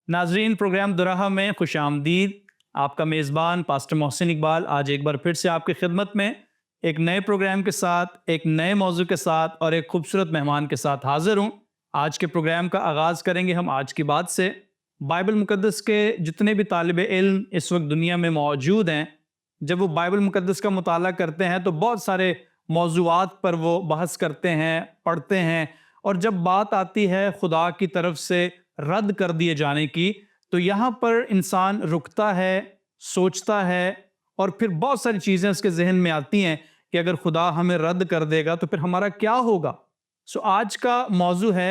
नाजरीन, प्रोग्राम दुराहा में खुश आमदीद। आपका मेज़बान पास्टर मोहसिन इकबाल आज एक बार फिर से आपकी खिदमत में एक नए प्रोग्राम के साथ, एक नए मौजू के साथ और एक खूबसूरत मेहमान के साथ हाजिर हूँ। आज के प्रोग्राम का आगाज़ करेंगे हम आज की बात से। बाइबल मुकद्दस के जितने भी तालिब इल्म इस वक्त दुनिया में मौजूद हैं, जब वो बाइबल मुकद्दस का मुताला करते हैं तो बहुत सारे मौज़ूआत पर वो बहस करते हैं, पढ़ते हैं। और जब बात आती है खुदा की तरफ से रद्द कर दिए जाने की, तो यहाँ पर इंसान रुकता है, सोचता है और फिर बहुत सारी चीज़ें उसके जहन में आती हैं कि अगर खुदा हमें रद्द कर देगा तो फिर हमारा क्या होगा। सो आज का मौजू है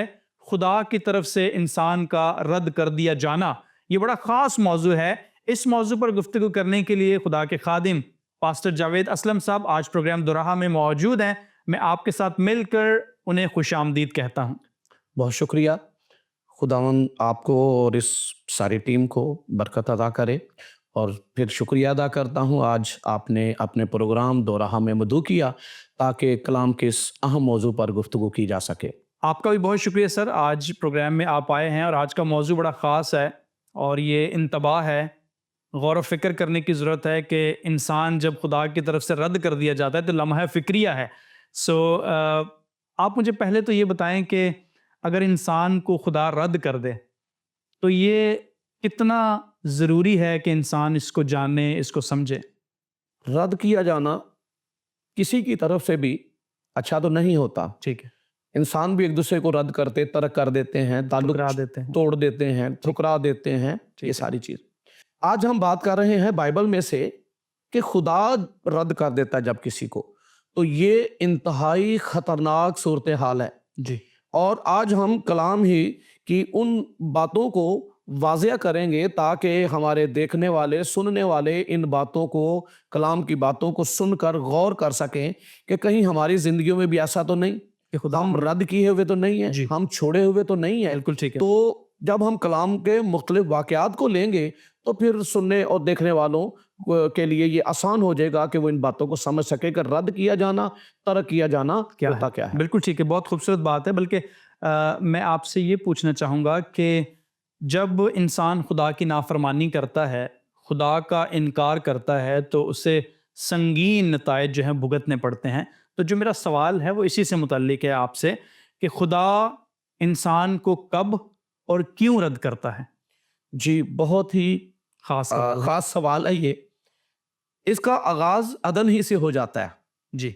खुदा की तरफ से इंसान का रद्द कर दिया जाना। ये बड़ा ख़ास मौजू है। इस मौजू पर गुफ्तगू करने के लिए खुदा के खादिम पास्टर जावेद असलम साहब आज प्रोग्राम दुराहा में मौजूद हैं। मैं आपके साथ मिलकर उन्हें खुश आमदीद कहता हूँ। बहुत शुक्रिया। खुदावंद आपको और इस सारी टीम को बरकत अता करे। और फिर शुक्रिया अदा करता हूँ, आज आपने अपने प्रोग्राम दोराहा में मदऊ किया ताकि कलाम के इस अहम मौजू पर गुफ्तगू की जा सके। आपका भी बहुत शुक्रिया सर, आज प्रोग्राम में आप आए हैं और आज का मौजू बड़ा ख़ास है और ये इंतबाह है। गौर व फिक्र करने की ज़रूरत है कि इंसान जब खुदा की तरफ से रद्द कर दिया जाता है तो लम्हा फ़िक्रिया है। आप मुझे पहले तो ये बताएं कि अगर इंसान को खुदा रद्द कर दे तो ये कितना ज़रूरी है कि इंसान इसको जाने, इसको समझे। रद्द किया जाना किसी की तरफ से भी अच्छा तो नहीं होता। ठीक है। इंसान भी एक दूसरे को रद्द करते, तर्क कर देते हैं, ताल्लुक ठुकरा देते हैं। तोड़ देते हैं, ठुकरा देते हैं, ये है। सारी चीज। आज हम बात कर रहे हैं बाइबल में से कि खुदा रद्द कर देता है जब किसी को, तो ये इंतहाई खतरनाक सूरत हाल है जी। और आज हम कलाम ही की उन बातों को वाज़िया करेंगे ताकि हमारे देखने वाले, सुनने वाले इन बातों को, कलाम की बातों को सुनकर गौर कर सकें कि कहीं हमारी जिंदगियों में भी ऐसा तो नहीं कि खुदा हम रद्द किए हुए तो नहीं है, हम छोड़े हुए तो नहीं है। बिल्कुल ठीक है। तो जब हम कलाम के मुख्तलिफ वाक़यात को लेंगे तो फिर सुनने और देखने वालों के लिए ये आसान हो जाएगा कि वो इन बातों को समझ सके कि रद्द किया जाना, तर्क किया जाना क्या होता है। क्या है। बिल्कुल ठीक है, बहुत खूबसूरत बात है। बल्कि मैं आपसे ये पूछना चाहूँगा कि जब इंसान खुदा की नाफरमानी करता है, खुदा का इनकार करता है, तो उसे संगीन नतायज जो हैं भुगतने पड़ते हैं। तो जो मेरा सवाल है वो इसी से मुतल्लिक है आपसे कि खुदा इंसान को कब और क्यों रद्द करता है। जी, बहुत ही खास सवाल है। खास सवाल है ये। इसका आगाज अदन ही से हो जाता है। जी।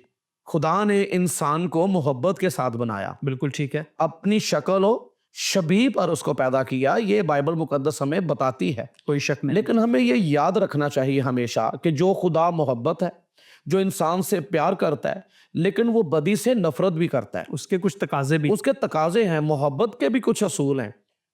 खुदा ने इंसान को मोहब्बत के साथ बनाया, बिल्कुल ठीक है। अपनी शक्ल और शबीह पर उसको पैदा किया, ये बाइबल मुकद्दस हमें बताती है। कोई शक नहीं। लेकिन हमें ये याद रखना चाहिए हमेशा कि जो खुदा मोहब्बत है, जो इंसान से प्यार करता है, लेकिन वो बदी से नफरत भी करता है। उसके कुछ तकाजे भी। उसके तकाजे हैं, मोहब्बत के भी कुछ असूल हैं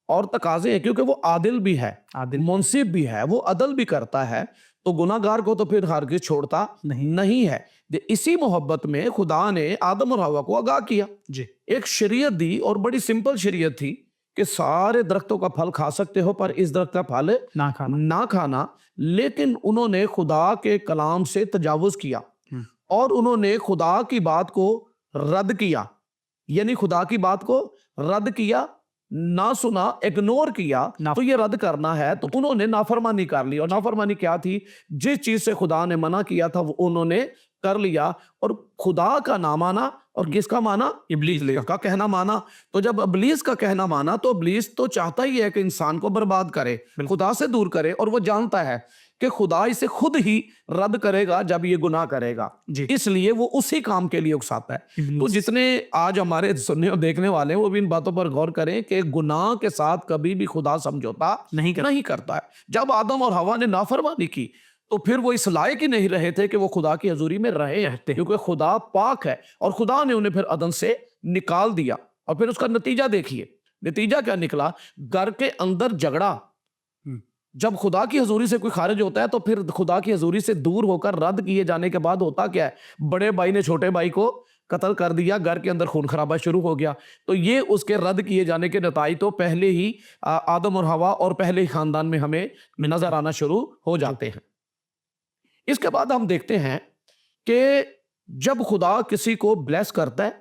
और तकाजे हैं, क्योंकि वो आदिल भी है, आदिल। मुंसिफ भी है, वो अदल भी करता है। तो गुनाहगार को तो फिर हरगिज छोड़ता नहीं है। इसी मोहब्बत में खुदा ने आदम और हवा को आगाह किया, जी। एक शरीयत दी और बड़ी सिंपल शरीयत थी कि सारे दरख्तों का फल खा सकते हो पर इस दरख्त का फल ना खाना। लेकिन उन्होंने खुदा के कलाम से तजावुज किया और उन्होंने खुदा की बात को रद्द किया, यानी खुदा की बात को रद्द किया, ना सुना, इग्नोर किया। तो ये रद्द करना है, तो उन्होंने नाफरमानी कर ली। और नाफरमानी क्या थी? जिस चीज से खुदा ने मना किया था वो उन्होंने कर लिया और खुदा का ना माना और किसका माना? इब्लीस का कहना माना। तो जब इब्लीस का कहना माना तो इब्लीस तो चाहता ही है कि इंसान को बर्बाद करे, खुदा से दूर करे, और वो जानता है कि खुदा इसे खुद ही रद्द करेगा जब ये गुनाह करेगा। इसलिए वो उसी काम के लिए उकसाता है। तो जितने आज हमारे सुनने और देखने वाले हैं वो भी इन बातों पर गौर करें कि गुनाह के साथ कभी भी खुदा समझौता नहीं करता है। जब आदम और हवा ने नाफरमानी की तो फिर वो इस लायक ही नहीं रहे थे कि वो खुदा की हजूरी में रहे, क्योंकि खुदा पाक है और खुदा ने उन्हें फिर अदन से निकाल दिया। और फिर उसका नतीजा देखिए, नतीजा क्या निकला? घर के अंदर झगड़ा। जब खुदा की हजूरी से कोई खारिज होता है तो फिर खुदा की हजूरी से दूर होकर रद्द किए जाने के बाद होता क्या है? बड़े भाई ने छोटे भाई को कत्ल कर दिया, घर के अंदर खून खराबा शुरू हो गया। तो ये उसके रद्द किए जाने के नतीजे तो पहले ही आदम और हवा और पहले ही खानदान में हमें नजर आना शुरू हो जाते हैं। इसके बाद हम देखते हैं कि जब खुदा किसी को ब्लेस करता है,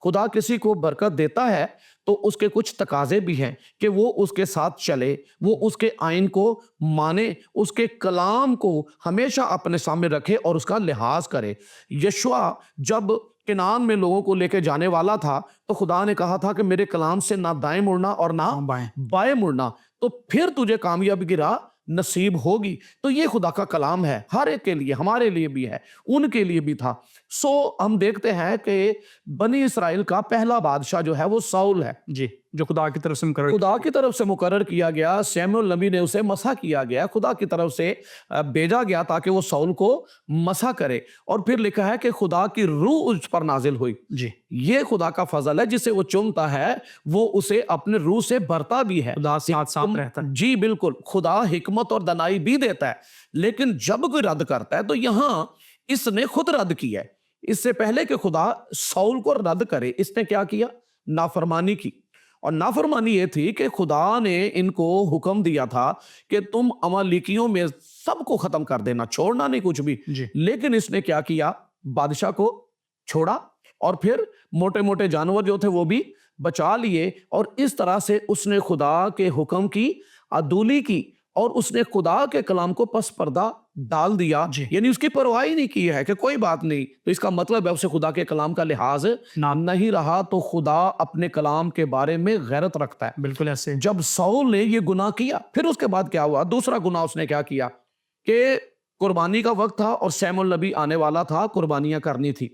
खुदा किसी को बरकत देता है तो उसके कुछ तकाजे भी हैं कि वो उसके साथ चले, वो उसके आइन को माने, उसके कलाम को हमेशा अपने सामने रखे और उसका लिहाज करे। यशुआ जब किनान में लोगों को लेके जाने वाला था तो खुदा ने कहा था कि मेरे कलाम से ना दाएं मुड़ना और ना बाएं मुड़ना, तो फिर तुझे कामयाबी की राह नसीब होगी। तो ये खुदा का कलाम है, हर एक के लिए, हमारे लिए भी है, उनके लिए भी था। सो हम देखते हैं कि बनी इसराइल का पहला बादशाह जो है वो साउल है जी, जो खुदा की तरफ से मुकर्रर किया गया। सैमुअल नबी ने उसे मसा किया गया, खुदा की तरफ से भेजा गया ताकि वो साउल को मसा करे। और फिर लिखा है कि खुदा की रूह उस पर नाजिल हुई। जी, ये खुदा का फजल है, जिसे वो चुनता है वो उसे अपने रूह से भरता भी है, खुदा साथ रहता है। जी बिल्कुल, खुदा हिकमत और दनाई भी देता है, लेकिन जब कोई रद्द करता है तो यहां इसने खुद रद्द किया है। इससे पहले कि खुदा साउल को रद्द करे, इसने क्या किया? नाफरमानी की। और नाफरमानी ये थी कि खुदा ने इनको हुक्म दिया था कि तुम अमालिकियों में सबको खत्म कर देना, छोड़ना नहीं कुछ भी। लेकिन इसने क्या किया? बादशाह को छोड़ा और फिर मोटे मोटे जानवर जो थे वो भी बचा लिए, और इस तरह से उसने खुदा के हुक्म की अदूली की और उसने खुदा के कलाम को पस पर्दा डाल दिया, यानी उसकी परवाह ही नहीं की है कि कोई बात नहीं। तो इसका मतलब है उसे खुदा के कलाम का लिहाज नहीं रहा। तो खुदा अपने कलाम के बारे में गैरत रखता है, बिल्कुल ऐसे। जब साउल ने ये गुनाह किया, फिर उसके बाद क्या हुआ? दूसरा गुनाह उसने क्या किया कि कुर्बानी का वक्त था और सैमुअल नबी आने वाला था, कुर्बानियां करनी थी,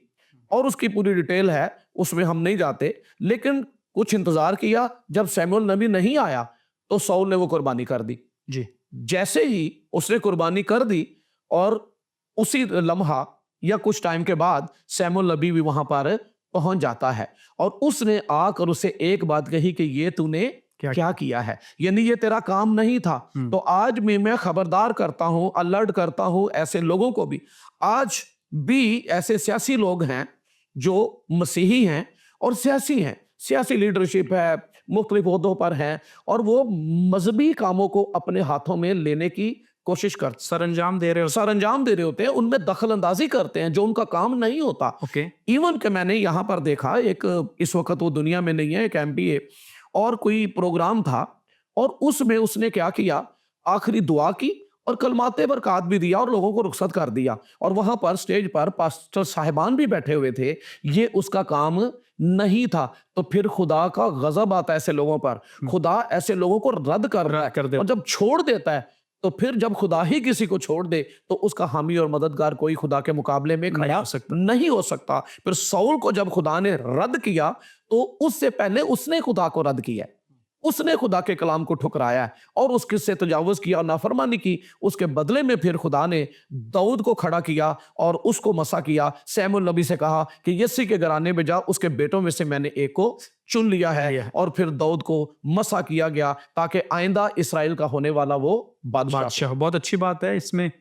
और उसकी पूरी डिटेल है, उसमें हम नहीं जाते। लेकिन कुछ इंतजार किया, जब सैमुअल नबी नहीं आया तो साउल ने वो कुर्बानी कर दी। जी, जैसे ही उसने कुर्बानी कर दी और उसी लम्हा या कुछ टाइम के बाद सैमुअल नबी भी वहां पर पहुंच जाता है और उसने आकर उसे एक बात कही कि ये तूने क्या किया है, यानी ये तेरा काम नहीं था। तो आज भी मैं खबरदार करता हूं, अलर्ट करता हूं ऐसे लोगों को भी। आज भी ऐसे सियासी लोग हैं जो मसीही हैं और सियासी हैं, सियासी लीडरशिप है, मुख्तलिफ ओहदों पर हैं, और वो मजहबी कामों को अपने हाथों में लेने की कोशिश कर सरंजाम दे रहे होते हैं, उनमें दखल अंदाजी करते हैं जो उनका काम नहीं होता। इवन के मैंने यहाँ पर देखा, एक इस वक्त वो दुनिया में नहीं है, एक MPA और कोई प्रोग्राम था और उसमें उसने क्या किया, आखिरी दुआ की और कलमाते बरकत भी दिया और लोगों को रुखसत कर दिया, और वहां पर स्टेज पर पास्टर साहिबान भी बैठे हुए थे। ये उसका काम नहीं था। तो फिर खुदा का गजब आता है ऐसे लोगों पर, खुदा ऐसे लोगों को रद्द कर दे, और जब छोड़ देता है तो फिर जब खुदा ही किसी को छोड़ दे तो उसका हामी और मददगार कोई खुदा के मुकाबले में खड़ा नहीं हो सकता। फिर साउल को जब खुदा ने रद्द किया तो उससे पहले उसने खुदा को रद्द किया, उसने खुदा के कलाम को ठुकराया है और उसके से तजावुज किया और नाफरमानी की। उसके बदले में फिर खुदा ने दाऊद को खड़ा किया और उसको मसा किया। सैमुअल नबी से कहा कि यसी के घराने में जा, उसके बेटों में से मैंने एक को चुन लिया है, और फिर दाऊद को मसा किया गया ताकि आइंदा इसराइल का होने वाला वो बादशाह। बहुत अच्छी बात है। इसमें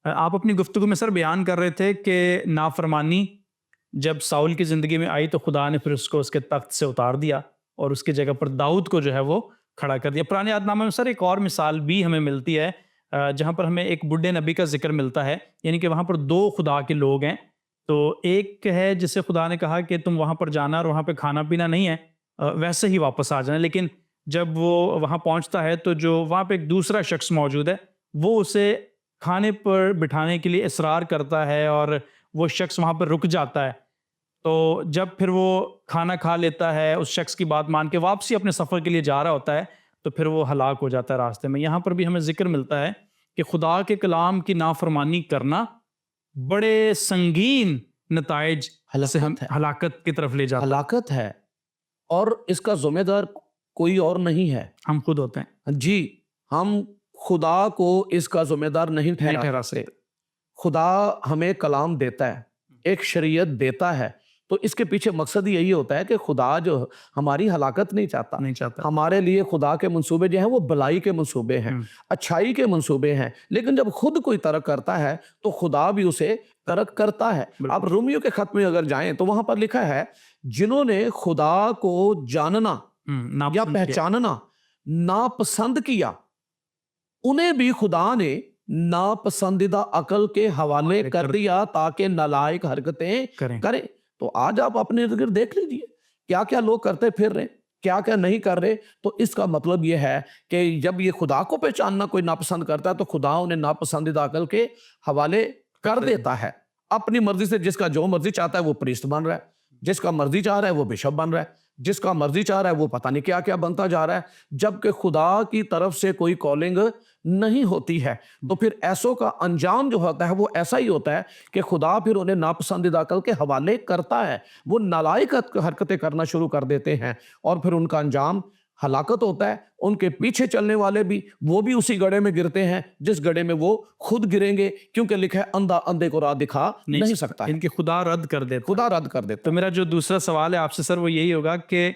आप अपनी गुफ्तगू में सर बयान कर रहे थे कि नाफरमानी जब साउल की जिंदगी में आई तो खुदा ने फिर उसको उसके तख्त से उतार दिया और उसकी जगह पर दाऊद को जो है वो खड़ा कर दिया। पुराने यादनामे में सर एक और मिसाल भी हमें मिलती है जहाँ पर हमें एक बुढ़े नबी का जिक्र मिलता है, यानी कि वहाँ पर दो खुदा के लोग हैं। तो एक है जिसे खुदा ने कहा कि तुम वहाँ पर जाना और वहाँ पे खाना पीना नहीं है, वैसे ही वापस आ जाना। लेकिन जब वो वहाँ पहुँचता है तो जो वहाँ पे एक दूसरा शख्स मौजूद है वो उसे खाने पर बिठाने के लिए इसरार करता है और वो शख्स वहाँ पर रुक जाता है। तो जब फिर वो खाना खा लेता है, उस शख्स की बात मान के वापसी अपने सफ़र के लिए जा रहा होता है, तो फिर वो हलाक हो जाता है रास्ते में। यहाँ पर भी हमें जिक्र मिलता है कि खुदा के कलाम की नाफरमानी करना बड़े संगीन नताइज से हम हलाकत की तरफ ले जाता है। हलाकत है और इसका जिम्मेदार कोई और नहीं है, हम खुद होते हैं। जी, हम खुदा को इसका जिम्मेदार नहीं ठहरा सकते। खुदा हमें कलाम देता है, एक शरीयत देता है, तो इसके पीछे मकसद यही होता है कि खुदा जो हमारी हलाकत नहीं चाहता। हमारे लिए खुदा के मंसूबे जो हैं वो भलाई के मंसूबे हैं, अच्छाई के मंसूबे हैं। लेकिन जब खुद कोई तरक करता है तो खुदा भी उसे तरक करता है। आप रोमियो के खत में अगर जाएं तो वहां पर लिखा है, जिन्होंने खुदा को जानना या पहचानना नापसंद किया, उन्हें भी खुदा ने नापसंदीदा अकल के हवाले कर दिया ताकि नालायक हरकतें करें। तो आज आप अपने इर्द गिर्द देख लीजिए क्या क्या लोग करते फिर रहे, क्या क्या नहीं कर रहे। तो इसका मतलब ये है कि जब ये खुदा को पहचानना कोई नापसंद करता है तो खुदा उन्हें नापसंदीदा अकल के हवाले कर देता है। अपनी मर्जी से जिसका जो मर्जी चाहता है वो प्रीस्ट बन रहा है, जिसका मर्जी चाह रहा है वो बिशप बन रहा है, जिसका मर्जी चाह रहा है वो पता नहीं क्या क्या बनता जा रहा है, जबकि खुदा की तरफ से कोई कॉलिंग नहीं होती है। तो फिर ऐसों का अंजाम जो होता है वो ऐसा ही होता है कि खुदा फिर उन्हें नापसंदीदा अकल के हवाले करता है, वो नालायक हरकतें करना शुरू कर देते हैं और फिर उनका अंजाम हलाकत होता है। उनके पीछे चलने वाले भी वो भी उसी गड्ढे में गिरते हैं जिस गड्ढे में वो खुद गिरेंगे, क्योंकि लिखा है अंधा अंधे को राह दिखा नहीं सकता है। इनकी खुदा रद्द कर देता, खुदा रद्द कर देता। तो मेरा जो दूसरा सवाल है आपसे सर वो यही होगा कि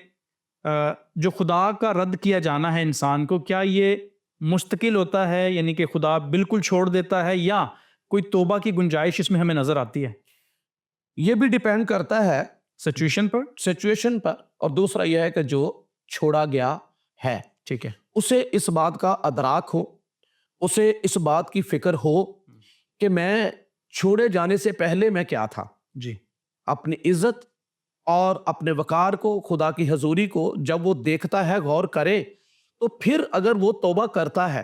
जो खुदा का रद्द किया जाना है इंसान को, क्या ये मुस्तकिल होता है, यानी कि खुदा बिल्कुल छोड़ देता है, या कोई तौबा की गुंजाइश इसमें हमें नजर आती है? ये भी डिपेंड करता है सिचुएशन पर। और दूसरा यह है कि जो छोड़ा गया है, ठीक है, उसे इस बात का अदराक हो, उसे इस बात की फिक्र हो कि मैं छोड़े जाने से पहले मैं क्या था जी। अपनी इज्जत और अपने वकार को, खुदा की हजूरी को जब वो देखता है, गौर करे, तो फिर अगर वो तौबा करता है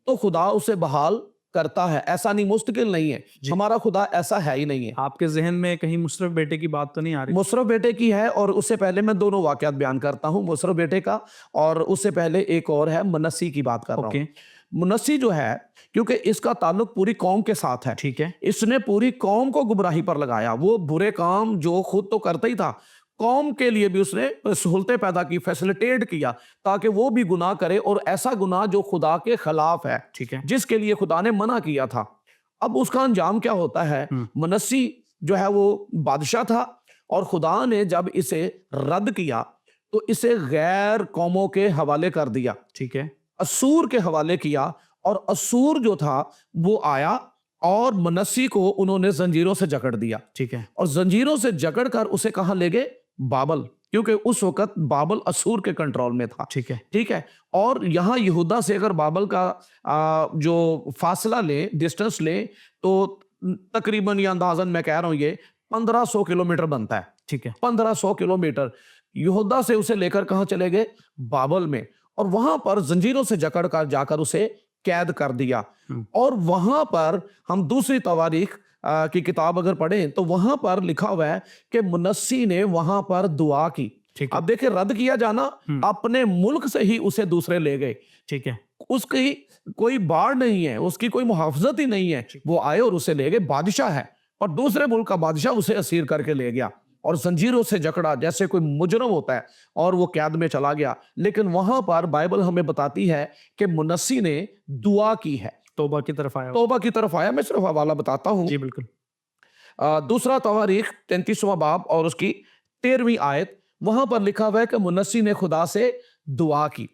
तो खुदा उसे बहाल करता है। ऐसा नहीं, मुस्तकिल नहीं है, हमारा खुदा ऐसा है ही नहीं है। आपके जहन में कहीं मुशर्रफ बेटे की बात तो नहीं आ रही? मुशर्रफ बेटे की है, और उससे पहले मैं दोनों वाकयात बयान करता हूं, मुशर्रफ बेटे का और उससे पहले एक और है, मुनस्सी की बात कर रहा हूं। मुनस्सी जो है, क्योंकि इसका ताल्लुक पूरी कौम के साथ है, ठीक है, इसने पूरी कौम को गुमराही पर लगाया। वो बुरे काम जो खुद तो करता ही था, कौम के लिए भी उसने सहूलतें पैदा की, फैसिलिटेट किया ताकि वो भी गुनाह करे, और ऐसा गुनाह जो खुदा के खिलाफ है, ठीक है, जिसके लिए खुदा ने मना किया था। अब उसका अंजाम क्या होता है? मुनस्सी जो है वो बादशाह था, और खुदा ने जब इसे रद्द किया तो इसे गैर कौमों के हवाले कर दिया, ठीक है, असूर के हवाले किया। और असूर जो था वो आया और मुनस्सी को उन्होंने जंजीरों से जकड़ दिया, ठीक है, और जंजीरों से जकड़ कर उसे कहां ले गए? बाबल, क्योंकि उस वक्त बाबल असूर के कंट्रोल में था। ठीक है, ठीक है। और यहां यहूदा से अगर बाबल का जो फासला ले, डिस्टेंस ले, तो तकरीबन या अंदाजन मैं कह रहा हूं ये 1500 किलोमीटर बनता है। ठीक है, 1500 किलोमीटर यहूदा से उसे लेकर कहां चले गए? बाबल में, और वहां पर जंजीरों से जकड़ कर जाकर उसे कैद कर दिया। और वहां पर हम दूसरी तवारीख की किताब अगर पढ़ें तो वहां पर लिखा हुआ है कि मुनस्सी ने वहां पर दुआ की। अब देखिए, रद्द किया जाना, अपने मुल्क से ही उसे दूसरे ले गए। ठीक है, उसकी कोई बाढ़ नहीं है, उसकी कोई मुहाफजत ही नहीं है, वो आए और उसे ले गए। बादशाह है और दूसरे मुल्क का बादशाह उसे असीर करके ले गया और जंजीरों से जकड़ा जैसे कोई मुजरम होता है, और वो कैद में चला गया। लेकिन वहां पर बाइबल हमें बताती है कि मुनस्सी ने दुआ की है, तौबा की तरफ आया, तौबा की तरफ आया। मैं सिर्फ हवाला बताता हूं। जी बिल्कुल। दूसरा तवारीख 33वां बाब और उसकी 13वीं आयत, वहां पर लिखा हुआ है कि मुनस्सी ने खुदा से दुआ की,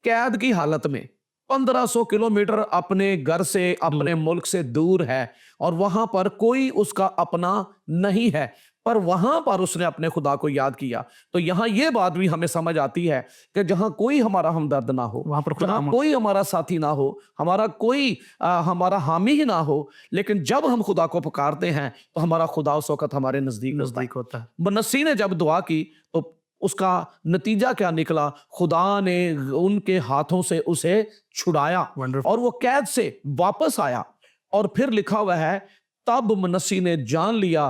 कैद की हालत में, 1500 किलोमीटर अपने घर से, अपने मुल्क से दूर है, और वहां पर कोई उसका अपना नहीं है, पर वहां पर उसने अपने खुदा को याद किया। तो यहां यह बात भी हमें समझ आती है कि जहां कोई हमारा हमदर्द ना हो, वहां पर खुदा, कोई हमारा साथी ना हो, हमारा कोई हमारा हामी ही ना हो, लेकिन जब हम खुदा को पुकारते हैं तो हमारा खुदा उस वक्त हमारे नजदीक होता है। मुनस्सी ने जब दुआ की तो उसका नतीजा क्या निकला? खुदा ने उनके हाथों से उसे छुड़ाया और वो कैद से वापस आया। और फिर लिखा हुआ है, तब मुनस्सी ने जान लिया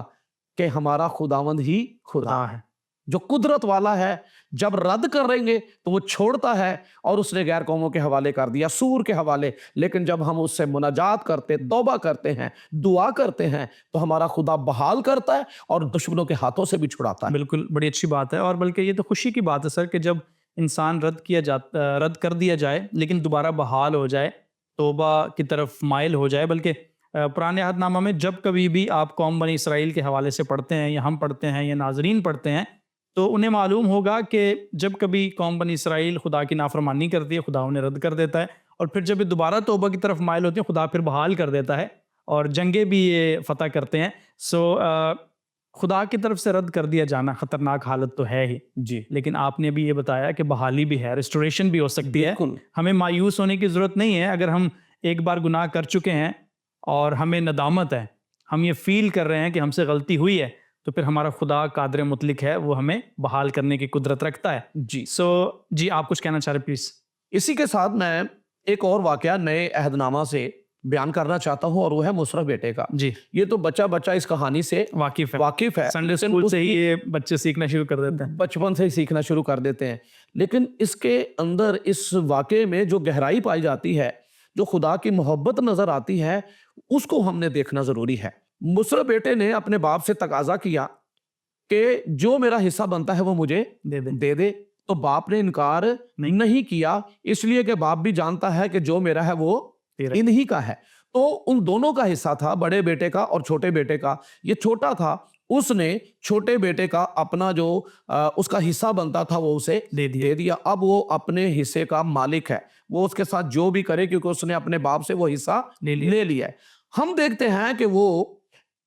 कि हमारा खुदावंद ही खुदा है, जो कुदरत वाला है। जब रद्द करेंगे तो वो छोड़ता है, और उसने गैर कौमों के हवाले कर दिया, सूर के हवाले। लेकिन जब हम उससे मुनाजात करते, तौबा करते हैं, दुआ करते हैं, तो हमारा खुदा बहाल करता है और दुश्मनों के हाथों से भी छुड़ाता है। बिल्कुल, बड़ी अच्छी बात है। और बल्कि ये तो खुशी की बात है सर कि जब इंसान रद्द कर दिया जाए लेकिन दोबारा बहाल हो जाए, तौबा की तरफ माइल हो जाए। बल्कि पुराने अहदनामा में जब कभी भी आप कौम बनी इसराइल के हवाले से पढ़ते हैं, या हम पढ़ते हैं, या नाजरीन पढ़ते हैं, तो उन्हें मालूम होगा कि जब कभी कौम बनी इसराइल खुदा की नाफरमानी करती है, खुदा उन्हें रद्द कर देता है, और फिर जब ये दोबारा तौबा की तरफ माइल होती है, खुदा फिर बहाल कर देता है और जंगे भी ये फतह करते हैं। खुदा की तरफ से रद्द कर दिया जाना खतरनाक हालत तो है ही जी, लेकिन आपने अभी ये बताया कि बहाली भी है, रिस्टोरेशन भी हो सकती है। बिल्कुल। हमें मायूस होने की ज़रूरत नहीं है। अगर हम एक बार गुनाह कर चुके हैं और हमें नदामत है, हम ये फील कर रहे हैं कि हमसे गलती हुई है, तो फिर हमारा खुदा कादिर मुतलिक है, वो हमें बहाल करने की कुदरत रखता है। जी। जी आप कुछ कहना चाह रहे प्लीज। इसी के साथ मैं एक और वाकया नए अहदनामा से बयान करना चाहता हूँ और वो है मुशर्रफ बेटे का। जी। ये तो बच्चा इस कहानी से वाकिफ है। संडे स्कूल से ही ये बच्चे सीखना शुरू कर देते हैं, बचपन से ही सीखना शुरू कर देते हैं। लेकिन इसके अंदर इस वाकये में जो गहराई पाई जाती है, जो खुदा की मोहब्बत नजर आती है, उसको हमने देखना जरूरी है। मुशर्रफ बेटे ने अपने बाप से तकाजा किया कि जो मेरा हिस्सा बनता है वो मुझे दे दे। तो बाप ने इनकार नहीं किया, इसलिए कि बाप भी जानता है कि जो मेरा है वो इन्हीं का है। तो उन दोनों का हिस्सा था, बड़े बेटे का और छोटे बेटे का। ये छोटा था, उसने छोटे बेटे का अपना जो उसका हिस्सा बनता था वो उसे दे दिया। अब वो अपने हिस्से का मालिक है, वो उसके साथ जो भी करे, क्योंकि उसने अपने बाप से वो हिस्सा ले लिया है। हम देखते हैं कि वो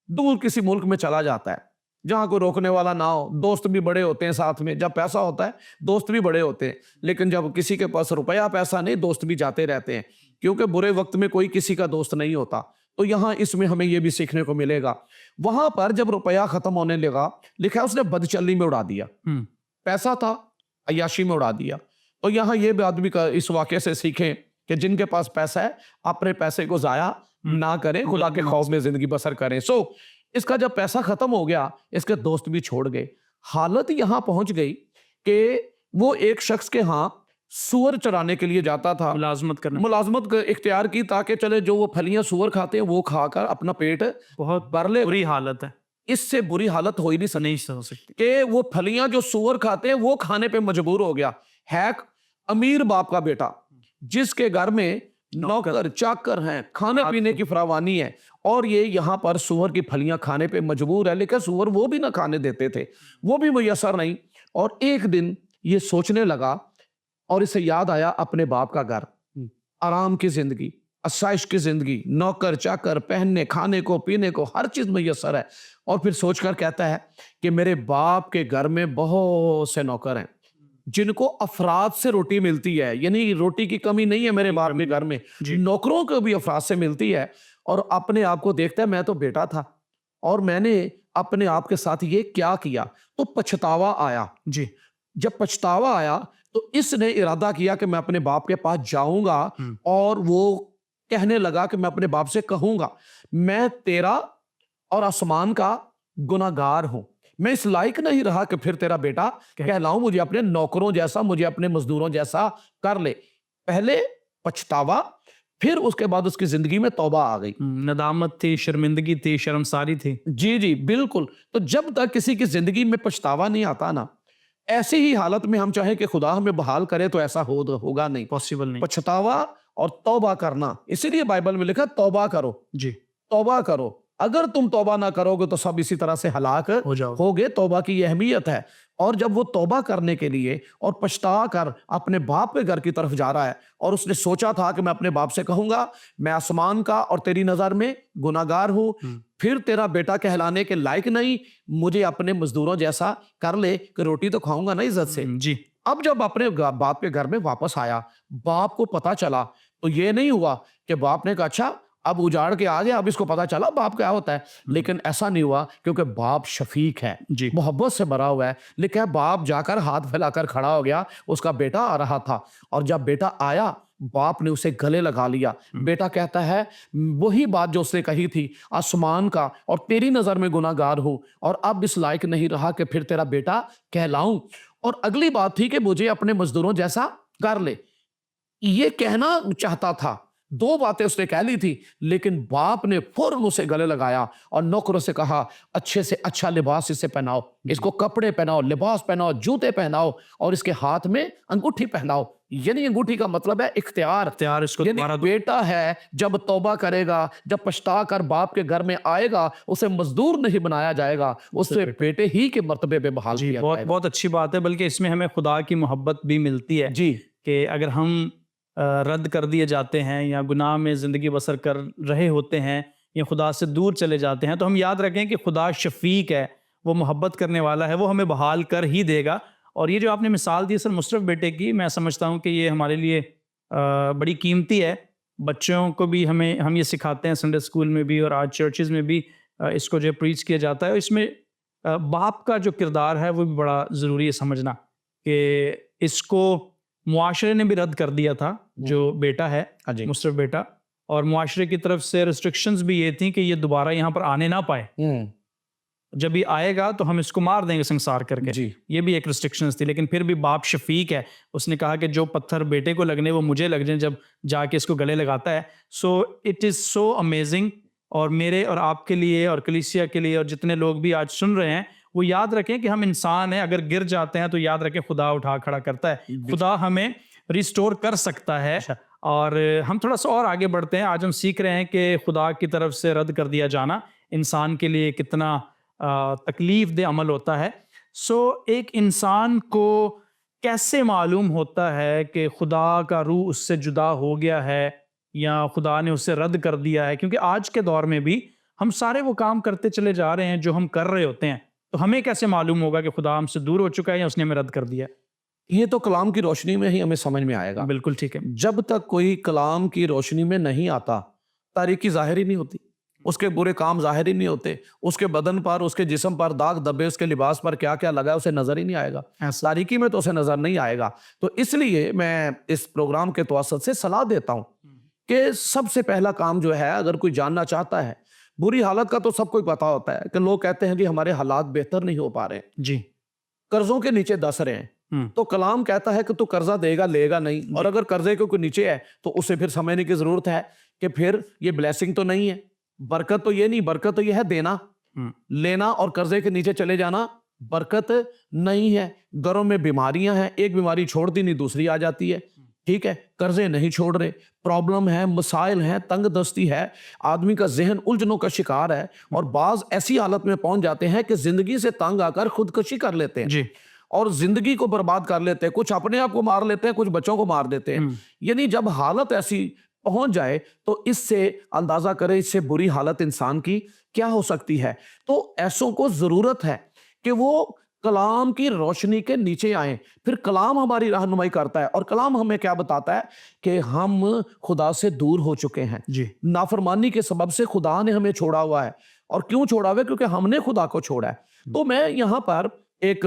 दूर किसी मुल्क में चला जाता है जहां कोई रोकने वाला ना हो, दोस्त भी बड़े होते हैं साथ में। जब पैसा होता है दोस्त भी बड़े होते हैं, लेकिन जब किसी के पास रुपया पैसा नहीं, दोस्त भी जाते रहते हैं, क्योंकि बुरे वक्त में कोई किसी का दोस्त नहीं होता। तो यहाँ इसमें हमें यह भी सीखने को मिलेगा। वहां पर जब रुपया खत्म होने लगा, लिखा है उसने बदचलनी में उड़ा दिया। पैसा था, अय्याशी में उड़ा दिया। तो यहाँ ये बात भी इस वाक्य से सीखें कि जिनके पास पैसा है अपने पैसे को जाया ना करें, खुदा के खौफ में जिंदगी बसर करें। इसका जब पैसा खत्म हो गया, इसके दोस्त भी छोड़ गए। हालत यहां पहुंच गई कि वो एक शख्स के यहां सूअर चराने के लिए जाता था, मुलाजमत इख्तियार की, ताकि चले जो वो फलियां सूअर खाते हैं वो खाकर अपना पेट बहुत भर ले। बुरी हालत है, इससे बुरी हालत हो ही नहीं सकती कि वो फलियां जो सूअर खाते हैं वो खाने पे मजबूर हो गया है। एक अमीर बाप का बेटा जिसके घर में नौकर चाकर हैं, खाने पीने की फरावानी है, और ये यहाँ पर सूअर की फलियां खाने पे मजबूर है। लेकिन सूअर वो भी ना खाने देते थे, वो भी मुयसर नहीं। और एक दिन ये सोचने लगा और इसे याद आया अपने बाप का घर, आराम की जिंदगी, आसाइश की जिंदगी, नौकर चाकर, पहनने खाने को पीने को हर चीज मुयसर है। और फिर सोचकर कहता है कि मेरे बाप के घर में बहुत से नौकर हैं जिनको अफराद से रोटी मिलती है, यानी रोटी की कमी नहीं है मेरे बाप के घर में, नौकरों को भी अफराद से मिलती है। और अपने आप को देखता है, मैं तो बेटा था और मैंने अपने आप के साथ ये क्या किया। तो पछतावा आया। जी, जब पछतावा आया तो इसने इरादा किया कि मैं अपने बाप के पास जाऊंगा, और वो कहने लगा कि मैं अपने बाप से कहूंगा, मैं तेरा और आसमान का गुनाहगार हूं, मैं इस लायक नहीं रहा कि फिर तेरा बेटा कहलाऊं, मुझे अपने नौकरों जैसा, मुझे अपने मजदूरों जैसा कर ले। पहले पछतावा, फिर उसके बाद उसकी जिंदगी में तौबा आ गई, नदामत थी, शर्मिंदगी थी, शर्मसारी थी। जी बिल्कुल। तो जब तक किसी की जिंदगी में पछतावा नहीं आता ना, ऐसी ही हालत में हम चाहे कि खुदा हमें बहाल करे तो ऐसा होगा नहीं, पॉसिबल नहीं। पछतावा और तौबा करना, इसीलिए बाइबल में लिखा तौबा करो। जी, तौबा करो। अगर तुम तौबा ना करोगे तो सब इसी तरह से हलाक होगे। तौबा की अहमियत है। और जब वो तौबा करने के लिए और पछता कर अपने बाप के घर की तरफ जा रहा है, और उसने सोचा था कि मैं अपने बाप से कहूंगा, मैं आसमान का और तेरी नजर में गुनाहगार हूं, फिर तेरा बेटा कहलाने के लायक नहीं, मुझे अपने मजदूरों जैसा कर ले कि रोटी तो खाऊंगा ना इज्जत से। जी। अब जब अपने बाप के घर में वापस आया, बाप को पता चला, तो ये नहीं हुआ कि बाप ने कहा अच्छा अब उजाड़ के आ गया, अब इसको पता चला बाप क्या होता है। लेकिन ऐसा नहीं हुआ, क्योंकि बाप शफीक है, मोहब्बत से भरा हुआ है। लेकिन बाप जाकर हाथ फैलाकर खड़ा हो गया, उसका बेटा आ रहा था, और जब बेटा आया बाप ने उसे गले लगा लिया। बेटा कहता है वही बात जो उसने कही थी, आसमान का और तेरी नजर में गुनाहगार हूं, और अब इस लायक नहीं रहा कि फिर तेरा बेटा कहलाऊं। और अगली बात थी कि मुझे अपने मजदूरों जैसा कर ले। ये कहना चाहता था, दो बातें उसने कह ली थी, लेकिन बाप ने फौरन उसे गले लगाया और नौकरों से कहा अच्छे से अच्छा लिबास इसे पहनाओ, इसको कपड़े पहनाओ, लिबास पहनाओ, जूते पहनाओ, और इसके हाथ में अंगूठी पहनाओ। यानी अंगूठी का मतलब है इख्तियार। इसको बेटा है, जब तौबा करेगा, जब पछता कर बाप के घर में आएगा, उसे मजदूर नहीं बनाया जाएगा, उससे बेटे ही के मर्तबे पे बहाल किया जाएगा। बहुत अच्छी बात है। बल्कि इसमें हमें खुदा की मोहब्बत भी मिलती है जी, कि अगर हम रद्द कर दिए जाते हैं या गुनाह में ज़िंदगी बसर कर रहे होते हैं या खुदा से दूर चले जाते हैं, तो हम याद रखें कि खुदा शफीक है, वो मोहब्बत करने वाला है, वो हमें बहाल कर ही देगा। और ये जो आपने मिसाल दी सर मुशर्रफ बेटे की, मैं समझता हूँ कि ये हमारे लिए बड़ी कीमती है। बच्चों को भी हम ये सिखाते हैं संडे स्कूल में भी, और आज चर्चेज़ में भी इसको जो प्रीच किया जाता है। इसमें बाप का जो किरदार है वो भी बड़ा ज़रूरी है समझना कि इसको मुआशरे ने भी रद्द कर दिया था, जो बेटा है हाँ जी। मुशर्रफ बेटा, और मुआशरे की तरफ से रिस्ट्रिक्शंस भी ये थी कि ये दोबारा यहाँ पर आने ना पाए, जब ये आएगा तो हम इसको मार देंगे संसार करके। जी। ये भी एक रिस्ट्रिक्शंस थी, लेकिन फिर भी बाप शफीक है, उसने कहा कि जो पत्थर बेटे को लगने वो मुझे लग जाए जब जाके इसको गले लगाता है। So it is so amazing, और मेरे और आपके लिए और कलीसिया के लिए और जितने लोग भी आज सुन रहे हैं वो याद रखें कि हम इंसान हैं, अगर गिर जाते हैं तो याद रखें खुदा उठा खड़ा करता है, खुदा हमें रिस्टोर कर सकता है। और हम थोड़ा सा और आगे बढ़ते हैं। आज हम सीख रहे हैं कि खुदा की तरफ से रद्द कर दिया जाना इंसान के लिए कितना तकलीफ दे अमल होता है। सो एक इंसान को कैसे मालूम होता है कि खुदा का रूह उससे जुदा हो गया है या खुदा ने उससे रद्द कर दिया है? क्योंकि आज के दौर में भी हम सारे वो काम करते चले जा रहे हैं जो हम कर रहे होते हैं, तो हमें कैसे मालूम होगा कि खुदा हमसे दूर हो चुका है या उसने हमें रद्द कर दिया है? ये तो कलाम की रोशनी में ही हमें समझ में आएगा। बिल्कुल ठीक है। जब तक कोई कलाम की रोशनी में नहीं आता, तारीकी जाहिर ही नहीं होती, उसके बुरे काम जाहिर ही नहीं होते, उसके बदन पर, उसके जिस्म पर दाग धब्बे, उसके लिबास पर क्या क्या लगा है उसे नजर ही नहीं आएगा, तारीकी में तो उसे नजर नहीं आएगा। तो इसलिए मैं इस प्रोग्राम के तवसत से सलाह देता हूँ कि सबसे पहला काम जो है, अगर कोई जानना चाहता है, बुरी हालत का तो सबको ही पता होता है कि लोग कहते हैं कि हमारे हालात बेहतर नहीं हो पा रहे जी, कर्जों के नीचे दस रहे हैं, तो कलाम कहता है कि तू कर्जा देगा लेगा नहीं, और अगर कर्जे के कोई नीचे है तो उसे फिर समझने की जरूरत है कि फिर ये ब्लेसिंग तो नहीं है, बरकत तो ये नहीं, बरकत तो ये है देना, लेना, और कर्जे के नीचे चले जाना बरकत नहीं है। घरों में बीमारियां हैं, एक बीमारी छोड़ती नहीं दूसरी आ जाती है, ठीक है, कर्जे नहीं छोड़ रहे, प्रॉब्लम है, मसाइल हैं, तंग दस्ती है, आदमी का जहन उलझनों का शिकार है, और बाज ऐसी हालत में पहुंच जाते हैं कि जिंदगी से तंग आकर खुदकुशी कर लेते हैं जी, और जिंदगी को बर्बाद कर लेते हैं, कुछ अपने आप को मार लेते हैं, कुछ बच्चों को मार देते हैं। यानी जब हालत ऐसी पहुंच जाए तो इससे अंदाजा करें इससे बुरी हालत इंसान की क्या हो सकती है। तो ऐसों को जरूरत है कि वो कलाम की रोशनी के नीचे आए, फिर कलाम हमारी रहनुमाई करता है, और कलाम हमें क्या बताता है कि हम खुदा से दूर हो चुके हैं जी, नाफरमानी के सबब से। खुदा ने हमें छोड़ा हुआ है, और क्यों छोड़ा हुआ है? क्योंकि हमने खुदा को छोड़ा है। तो मैं यहाँ पर एक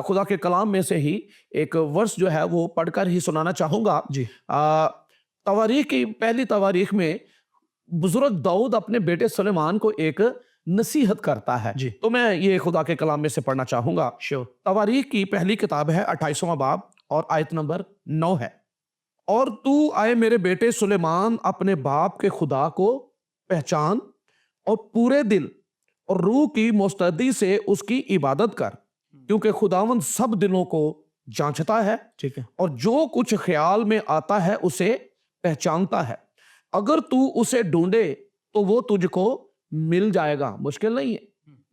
खुदा के कलाम में से ही एक वर्स जो है वो पढ़कर ही सुनाना चाहूंगा। जी, तवारीख की पहली तवारीख में बुजुर्ग दाऊद अपने बेटे सुलेमान को एक नसीहत करता है, जी। तो मैं ये खुदा के कलाम में से पढ़ना चाहूंगा। श्योर। तवारीख की पहली किताब है 28वां बाब और आयत नंबर 9 है। और तू आए मेरे बेटे सुलेमान, अपने बाप के खुदा को पहचान और पूरे दिल और रूह की मुस्तैदी से उसकी इबादत कर, क्योंकि खुदावंद सब दिलों को जांचता है, ठीक है, और जो कुछ ख्याल में आता है उसे पहचानता है। अगर तू उसे ढूंढे तो वो तुझको मिल जाएगा। मुश्किल नहीं है,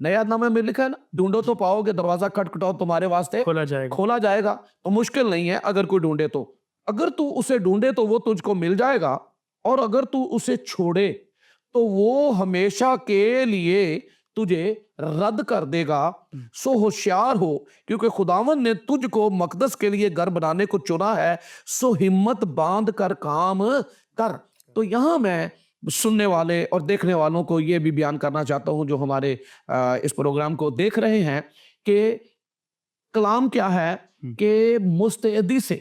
नया नामे में लिखा है ना, ढूंढो तो पाओगे, दरवाजा खटखटाओ तुम्हारे वास्ते खोला जाएगा। तो मुश्किल नहीं है अगर कोई ढूंढे तो। अगर तू उसे ढूंढे तो वो तुझको मिल जाएगा, और अगर तू उसे छोड़े तो वो हमेशा के लिए तुझे रद्द कर देगा। सो होशियार हो, क्योंकि खुदावन ने तुझको मकदस के लिए घर बनाने को चुना है, सो हिम्मत बांध कर काम कर। तो यहां मैं सुनने वाले और देखने वालों को यह भी बयान करना चाहता हूं, जो हमारे इस प्रोग्राम को देख रहे हैं, कि कलाम क्या है कि मुस्तैदी से,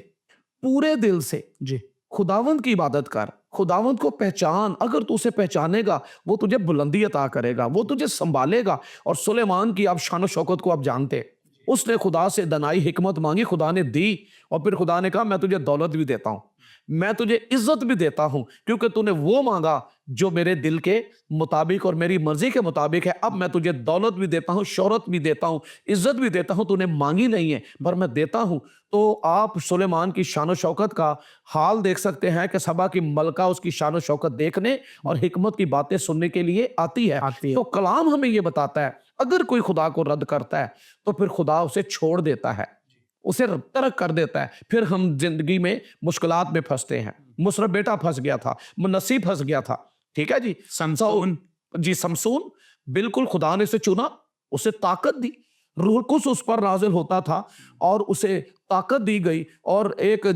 पूरे दिल से जी, खुदावंद की इबादत कर, खुदावंद को पहचान। अगर तू उसे पहचानेगा वो तुझे बुलंदी अता करेगा, वो तुझे संभालेगा। और सुलेमान की आप शान शौकत को आप जानते, उसने खुदा से दनाई हिकमत मांगी, खुदा ने दी, और फिर खुदा ने कहा मैं तुझे दौलत भी देता हूं, मैं तुझे इज्जत भी देता हूं, क्योंकि तूने वो मांगा जो मेरे दिल के मुताबिक और मेरी मर्जी के मुताबिक है। अब मैं तुझे दौलत भी देता हूं, शोहरत भी देता हूं, इज्जत भी देता हूं। तूने मांगी नहीं है पर मैं देता हूं। तो आप सुलेमान की शान शौकत का हाल देख सकते हैं कि सबा की मलका उसकी शान शौकत देखने और हिकमत की बातें सुनने के लिए आती है। तो कलाम हमें यह बताता है, अगर कोई खुदा को रद्द करता है तो फिर खुदा उसे छोड़ देता है, उसे तर्क कर देता है। फिर हम जिंदगी में मुश्किलात में फंसते हैं। मुशर्रफ बेटा फंस गया था, मुन्नसी फंस गया था, ठीक है जी, समसून बिल्कुल खुदा ने उसे चुना, उसे ताकत दी, रूह कुछ उस पर नाजिल होता था और उसे ताकत दी गई, और एक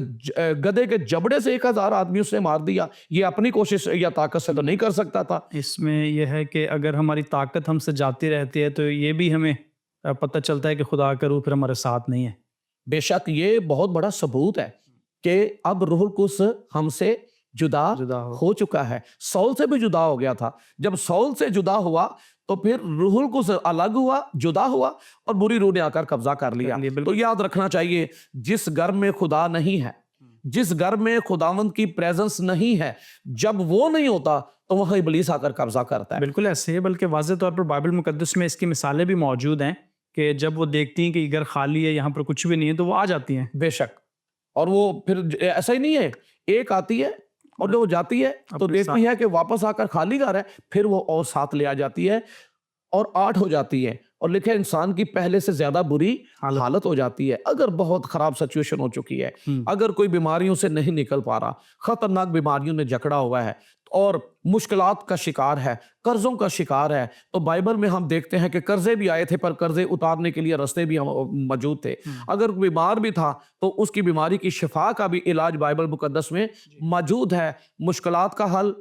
गधे के जबड़े से 1000 आदमी उसने मार दिया। ये अपनी कोशिश या ताकत से तो नहीं कर सकता था। इसमें यह है कि अगर हमारी ताकत हमसे जाती रहती है तो ये भी हमें पता चलता है कि खुदा का रूह फिर हमारे साथ नहीं है। बेशक ये बहुत बड़ा सबूत है कि अब रूहुल कुद्स हमसे जुदा हो चुका है। सौल से भी जुदा हो गया था। जब सौल से जुदा हुआ तो फिर रूहुल कुद्स अलग हुआ, जुदा हुआ और बुरी रूह ने आकर कब्जा कर लिया। तो याद रखना चाहिए, जिस घर में खुदा नहीं है, जिस घर में खुदावंद की प्रेजेंस नहीं है, जब वो नहीं होता तो वहां इब्लीस आकर कब्जा करता है। बिल्कुल ऐसे है, बल्कि वाज़े तौर पर बाइबल मुकद्दस में इसकी मिसालें भी मौजूद हैं कि जब वो देखती हैं कि घर खाली है, यहाँ पर कुछ भी नहीं है, तो वो आ जाती हैं। बेशक, और वो फिर ऐसा ही नहीं है, एक आती है और जो जाती है तो देखती है कि वापस आकर खाली घर है, फिर वो और साथ ले आ जाती है और 8 हो जाती है और लिखे इंसान की पहले से ज्यादा बुरी हालत हो जाती है। अगर बहुत खराब सिचुएशन हो चुकी है, अगर कोई बीमारियों से नहीं निकल पा रहा, खतरनाक बीमारियों में जकड़ा हुआ है और मुश्किलात का शिकार है, कर्जों का शिकार है, तो बाइबल में हम देखते हैं कि कर्जे भी आए थे पर कर्जे उतारने के लिए रास्ते भी मौजूद थे। अगर बीमार भी था तो उसकी बीमारी की शिफा का भी इलाज बाइबल मुकद्दस में मौजूद है। मुश्किलात का हल,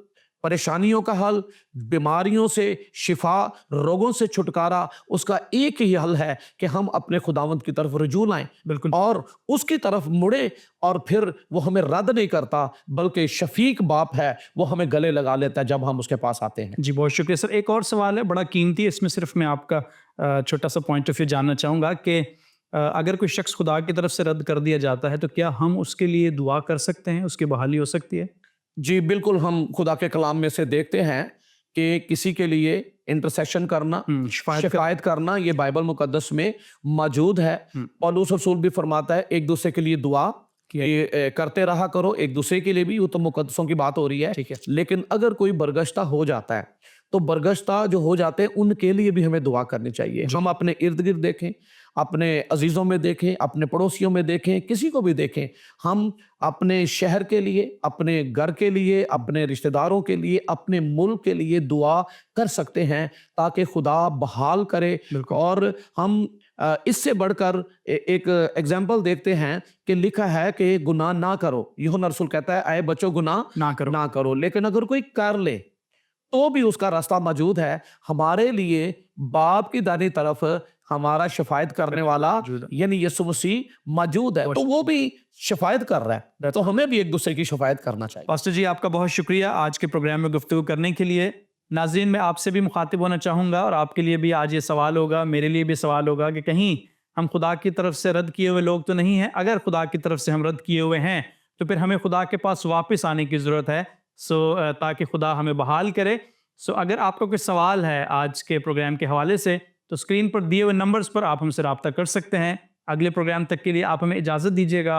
परेशानियों का हल, बीमारियों से शिफा, रोगों से छुटकारा, उसका एक ही हल है कि हम अपने खुदावंद की तरफ रुजू लाएं। बिल्कुल, और उसकी तरफ मुड़े और फिर वो हमें रद्द नहीं करता, बल्कि शफीक बाप है, वो हमें गले लगा लेता है जब हम उसके पास आते हैं। जी बहुत शुक्रिया सर। एक और सवाल है, बड़ा कीमती है, इसमें सिर्फ मैं आपका छोटा सा पॉइंट ऑफ व्यू जानना चाहूँगा कि अगर कोई शख्स खुदा की तरफ से रद्द कर दिया जाता है तो क्या हम उसके लिए दुआ कर सकते हैं, उसकी बहाली हो सकती है? जी बिल्कुल, हम खुदा के कलाम में से देखते हैं कि किसी के लिए इंटरसेशन करना, शिकायत करना, ये बाइबल मुकद्दस में मौजूद है। पौलुस रसूल भी फरमाता है एक दूसरे के लिए दुआ ये करते रहा करो, एक दूसरे के लिए भी। वो तो मुकद्दसों की बात हो रही है, ठीक है। लेकिन अगर कोई बरगश्ता हो जाता है तो बरगश्ता जो हो जाते हैं उनके लिए भी हमें दुआ करनी चाहिए। हम अपने इर्द गिर्द देखें, अपने अजीजों में देखें, अपने पड़ोसियों में देखें, किसी को भी देखें, हम अपने शहर के लिए, अपने घर के लिए, अपने रिश्तेदारों के लिए, अपने मुल्क के लिए दुआ कर सकते हैं ताकि खुदा बहाल करे। और हम इससे बढ़कर एक एग्जाम्पल देखते हैं कि लिखा है कि गुनाह ना करो। यूहन्ना रसूल कहता है आए बच्चों गुनाह ना करो। लेकिन अगर कोई कर ले तो भी उसका रास्ता मौजूद है। हमारे लिए बाप की दानी तरफ हमारा शफायत करने वाला यानी यीशु मसीह मौजूद है, तो वो भी शफायत कर रहा है, तो हमें भी एक दूसरे की शफायत करना चाहिए। पास्टर जी आपका बहुत शुक्रिया आज के प्रोग्राम में गुफ्तगू करने के लिए। नाज़रीन, मैं आपसे भी मुखातिब होना चाहूँगा और आपके लिए भी आज ये सवाल होगा, मेरे लिए भी सवाल होगा कि कहीं हम खुदा की तरफ से रद्द किए हुए लोग तो नहीं हैं। अगर खुदा की तरफ से हम रद्द किए हुए हैं तो फिर हमें खुदा के पास वापस आने की ज़रूरत है, ताकि खुदा हमें बहाल करे। अगर आपका कोई सवाल है आज के प्रोग्राम के हवाले से तो स्क्रीन पर दिए हुए नंबर्स पर आप हमसे रब्ता कर सकते हैं। अगले प्रोग्राम तक के लिए आप हमें इजाज़त दीजिएगा।